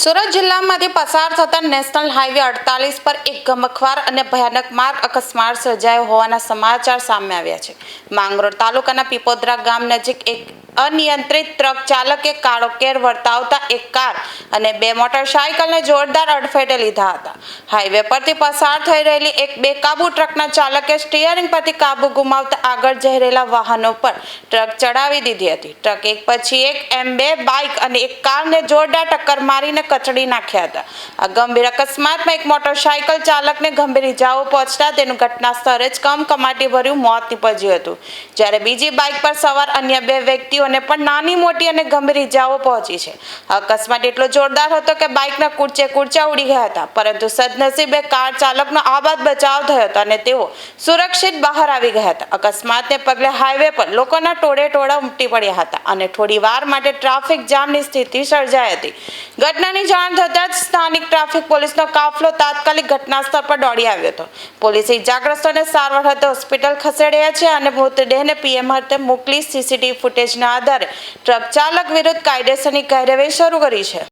સુરત જિલ્લામાંથી પસાર થતા નેશનલ હાઈવે 48 પર એક ગમખ્વાર અને ભયાનક માર્ગ અકસ્માત સર્જાયો હોવાના સમાચાર સામે આવ્યા છે। માંગરોળ તાલુકાના પીપોદરા ગામ નજીક એક અનિયંત્રિત ટ્રક ચાલકે કાળો કેર વર્તાવતા એક કાર અને બે મોટરસાયકલને જોરદાર અડફેટે લીધા હતા। હાઈવે પરથી પસાર થઈ રહેલી એક બેકાબુ ટ્રકના ચાલકે સ્ટીયરિંગ પરથી કાબુ ગુમાવતા આગળ જઈ રહેલા વાહનો પર ટ્રક ચડાવી દીધી હતી। ટ્રક એક પછી એક એમ બે બાઇક અને એક કારને જોરદાર ટક્કર મારીને કચડી નાખ્યા હતા। આ ગંભીર અકસ્માતમાં એક મોટરસાયકલ ચાલકને ગંભીર ઇજાઓ પહોંચતા તેનું ઘટના સ્થળે જ કમકમાટી ભર્યું મોત નીપજ્યું હતું, જ્યારે બીજી બાઇક પર સવાર અન્ય બે વ્યક્તિઓને પણ નાની મોટી અને ગંભીર ઇજાઓ પહોંચી છે। અકસ્માત એટલો જોરદાર હતો કે બાઇકના કૂચે ઉડી ગયા હતા, પરંતુ સદનસીબે કાર ચાલકનો આબાદ બચાવ થયો હતો અને તેઓ સુરક્ષિત બહાર આવી ગયા હતા। અકસ્માતને પગલે હાઈવે પર લોકોના ટોળે ઉમટી પડ્યા હતા અને થોડી વાર માટે ટ્રાફિક જામની સ્થિતિ સર્જાઈ હતી। ઘટનાની જાણ થતાં જ સ્થાનિક ટ્રાફિક પોલીસનો કાફલો તાત્કાલિક ઘટના સ્થળ પર દોડી આવ્યો હતો। પોલીસે ઇજાગ્રસ્તોને સારવાર અર્થે હોસ્પિટલ ખસેડ્યા છે અને મૃતદેહને પીએમ અર્થે મોકલી સીસીટીવી ફૂટેજના આધારે ટ્રક ચાલક વિરુદ્ધ કાયદેસરની કાર્યવાહી શરૂ કરી છે।